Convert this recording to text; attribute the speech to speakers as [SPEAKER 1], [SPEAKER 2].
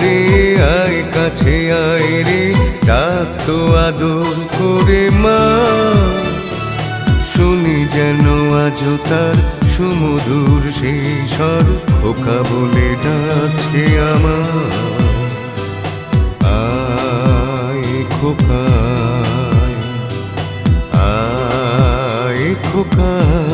[SPEAKER 1] রে আয় কাছে আয় রে, ডাকতো আদর করে মা। শুনি যেন আজও তার সুমধুর সেই স্বর, খোকা বলে ডাকছে আমার। আয় খোকা, আয় খোকা।